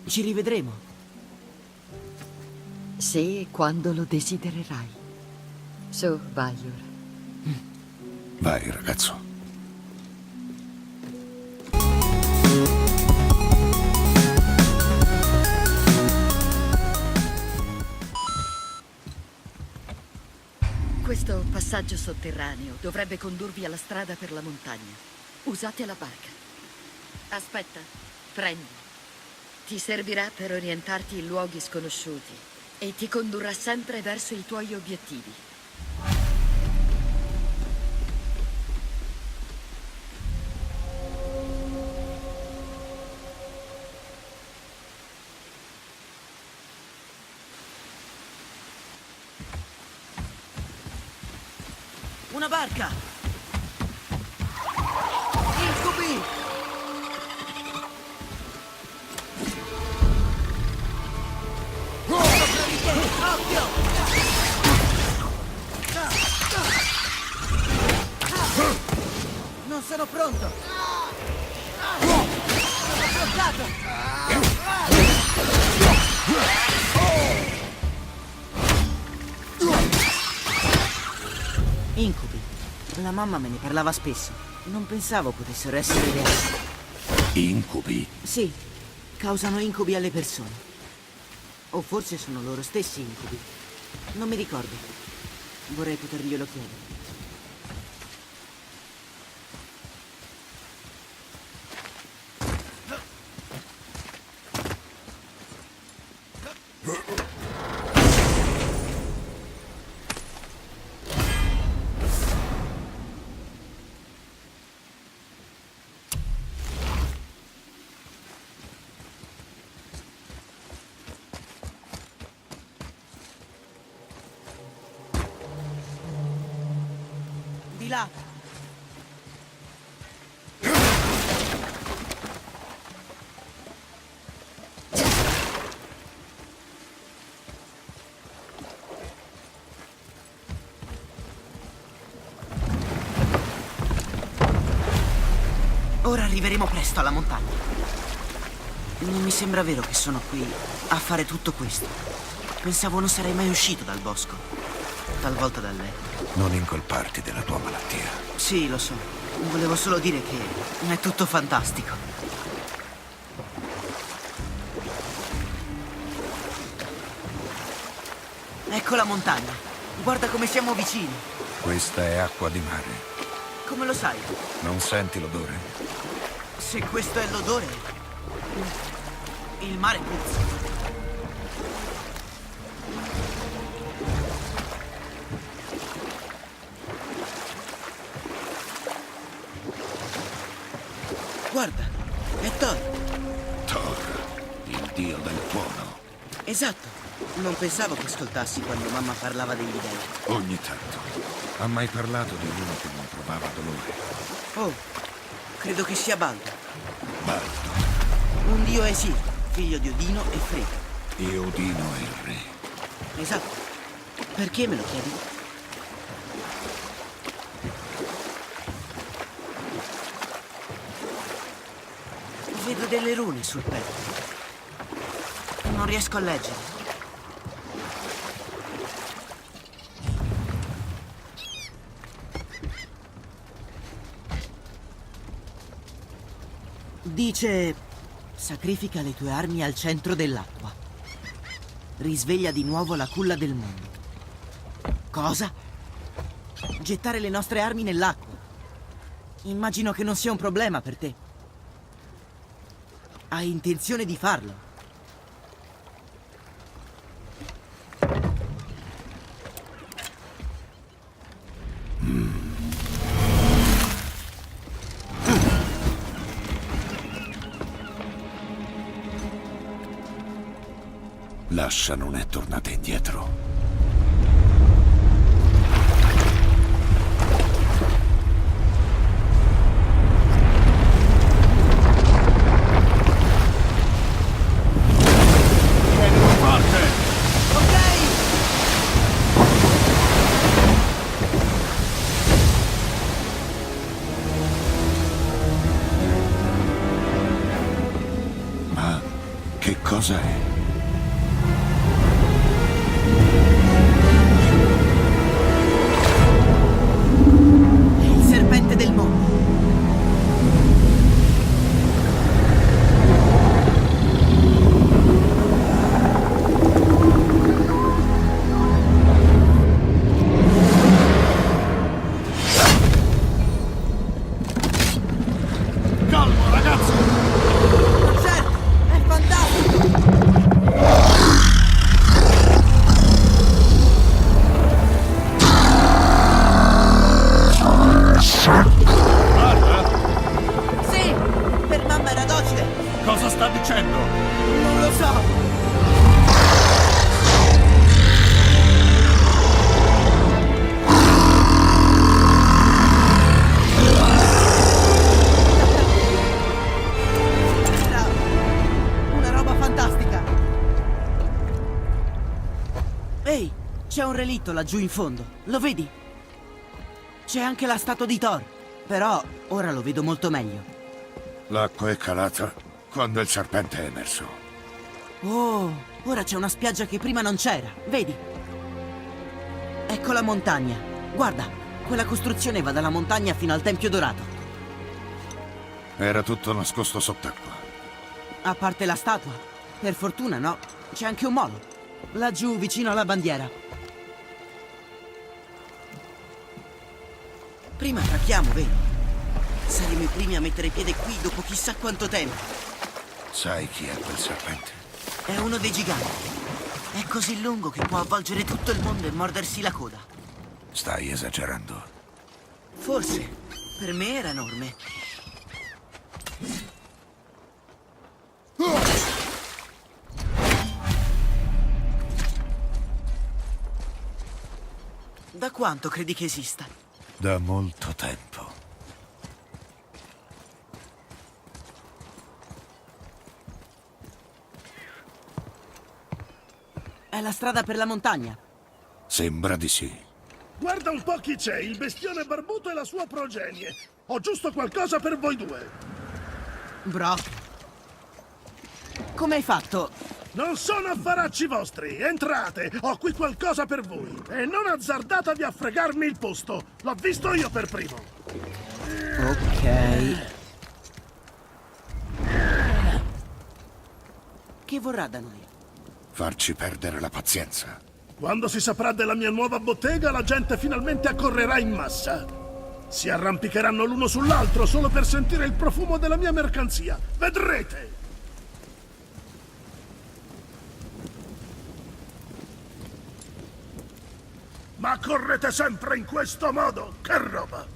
Ci rivedremo. Se e quando lo desidererai. Su, vai ora. Vai, ragazzo. Questo passaggio sotterraneo dovrebbe condurvi alla strada per la montagna. Usate la barca. Aspetta, prendi. Ti servirà per orientarti in luoghi sconosciuti e ti condurrà sempre verso i tuoi obiettivi. Una barca! Incubi! Occhio! Non sono pronto! Sono bloccato! Incubi. La mamma me ne parlava spesso. Non pensavo potessero essere reali. Incubi? Sì, causano incubi alle persone. O forse sono loro stessi incubi. Non mi ricordo. Vorrei poterglielo chiedere. Di là. Ora arriveremo presto alla montagna. Non mi sembra vero che sono qui a fare tutto questo. Pensavo non sarei mai uscito dal bosco. Talvolta dal letto. Non incolparti della tua malattia. Sì, lo so. Volevo solo dire che è tutto fantastico. Ecco la montagna. Guarda come siamo vicini. Questa è acqua di mare. Come lo sai? Non senti l'odore? Se questo è l'odore, il mare puzza. Guarda, è Thor. Thor, il dio del tuono. Esatto. Non pensavo che ascoltassi quando mamma parlava degli dei. Ogni tanto. Ha mai parlato di uno che non provava dolore? Oh, credo che sia Baldur. Baldo. Un dio Aesir, figlio di Odino e Frigga. E Odino è il re. Esatto. Perché me lo chiedi? Vedo delle rune sul petto. Non riesco a leggere. Dice: sacrifica le tue armi al centro dell'acqua. Risveglia di nuovo la culla del mondo. Cosa? Gettare le nostre armi nell'acqua. Immagino che non sia un problema per te. Hai intenzione di farlo? L'ascia non è tornata indietro. Che cosa è? È il serpente del mondo. Calmo, ragazzi! Ma certo, è fantastico! Guarda! Sì, per mamma era docile. Cosa sta dicendo? Non lo so. Era una roba fantastica. Ehi, c'è un relitto laggiù in fondo. Lo vedi? C'è anche la statua di Thor. Però ora lo vedo molto meglio. L'acqua è calata quando il serpente è emerso. Oh, ora c'è una spiaggia che prima non c'era. Vedi? Ecco la montagna. Guarda, quella costruzione va dalla montagna fino al Tempio Dorato. Era tutto nascosto sott'acqua. A parte la statua. Per fortuna, no? C'è anche un molo. Laggiù, vicino alla bandiera. Prima tracchiamo, vero? Saremo i primi a mettere piede qui dopo chissà quanto tempo. Sai chi è quel serpente? È uno dei giganti. È così lungo che può avvolgere tutto il mondo e mordersi la coda. Stai esagerando. Forse. Per me era enorme. Da quanto credi che esista? Da molto tempo. È la strada per la montagna. Sembra di sì. Guarda un po' chi c'è, il bestione barbuto e la sua progenie. Ho giusto qualcosa per voi due. Brock. Come hai fatto? Non sono affaracci vostri, entrate, ho qui qualcosa per voi. E non azzardatevi a fregarmi il posto, l'ho visto io per primo. Ok. Che vorrà da noi? Farci perdere la pazienza. Quando si saprà della mia nuova bottega, la gente finalmente accorrerà in massa. Si arrampicheranno l'uno sull'altro solo per sentire il profumo della mia mercanzia. Vedrete! Ma correte sempre in questo modo? Che roba!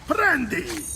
Prendi!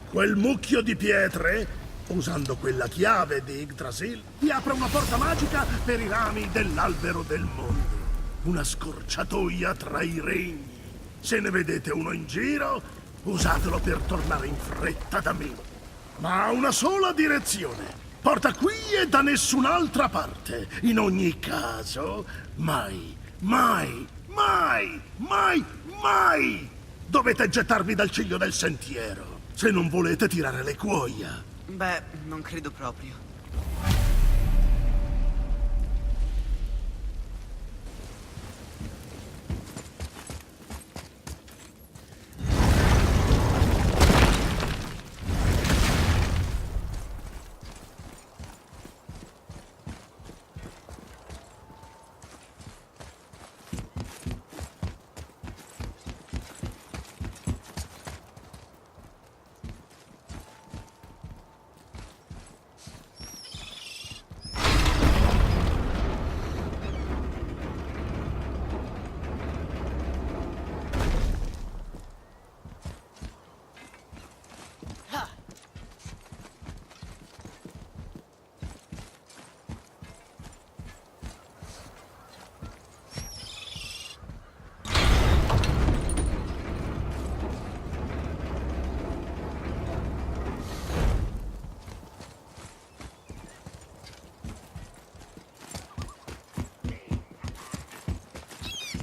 Quel mucchio di pietre, usando quella chiave di Yggdrasil, ti apre una porta magica per i rami dell'albero del mondo. Una scorciatoia tra i regni. Se ne vedete uno in giro, usatelo per tornare in fretta da me. Ma ha una sola direzione. Porta qui e da nessun'altra parte. In ogni caso, mai, mai, mai, mai, mai dovete gettarvi dal ciglio del sentiero. Se non volete tirare le cuoia. Beh, non credo proprio.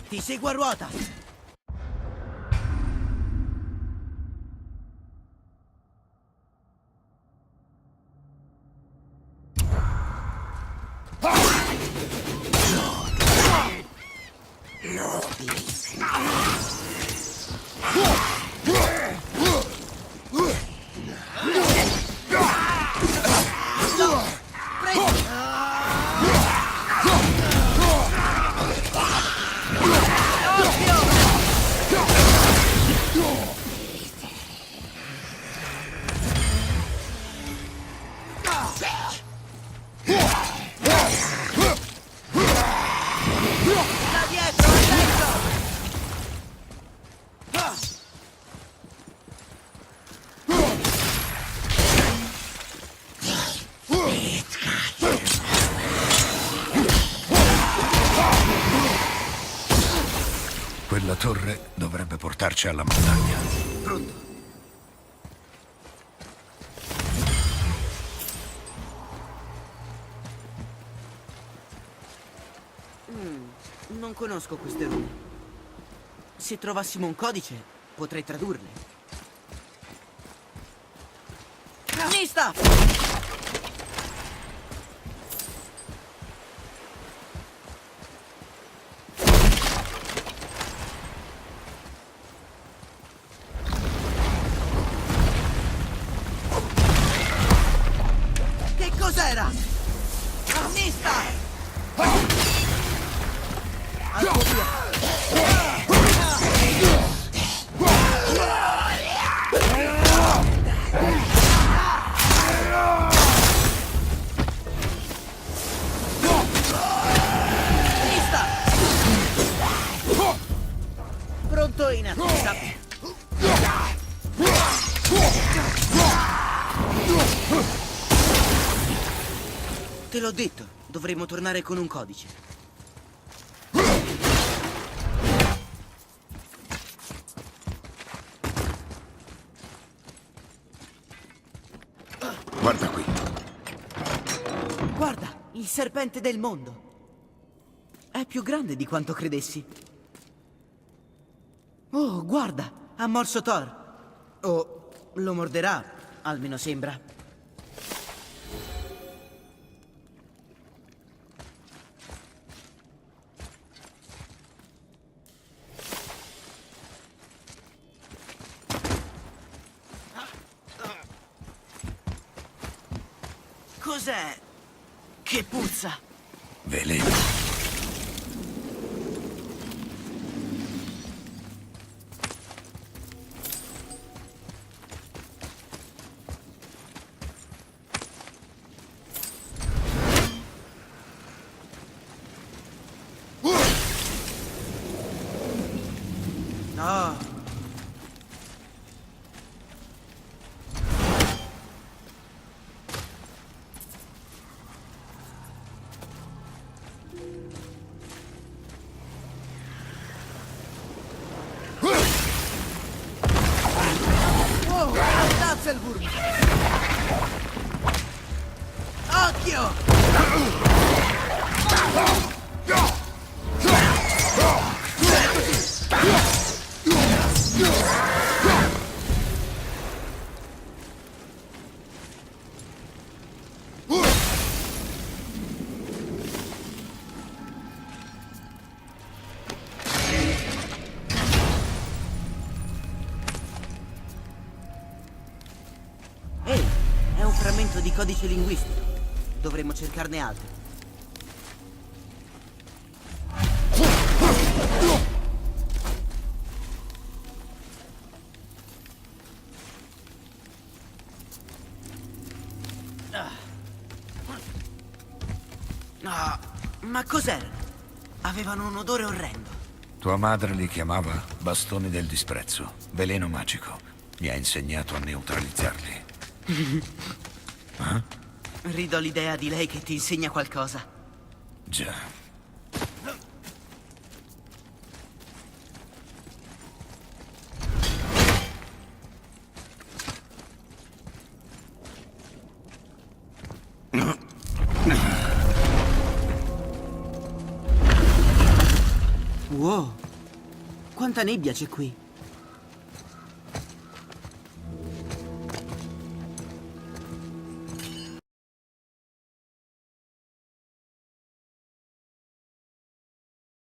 Ti seguo a ruota. Da dietro, attento! Quella torre dovrebbe portarci alla montagna. Pronto. Non conosco queste rune. Se trovassimo un codice, potrei tradurle. Nista! Che cos'era? Nista! Al tuo via! Nista! Pronto in attesa. Te l'ho detto, dovremmo tornare con un codice. Guarda qui. Guarda, il serpente del mondo. È più grande di quanto credessi. Oh, guarda, ha morso Thor. O lo morderà, almeno sembra. Cos'è che puzza? Veleno. No. Oh, Dazzelburg! Occhio! Ehi, è un frammento di codice linguistico. Dovremmo cercarne altri. Ah, ma cos'erano? Avevano un odore orrendo. Tua madre li chiamava bastoni del disprezzo, veleno magico. Mi ha insegnato a neutralizzarli. Ridò l'idea di lei che ti insegna qualcosa. Già. Wow, quanta nebbia c'è qui.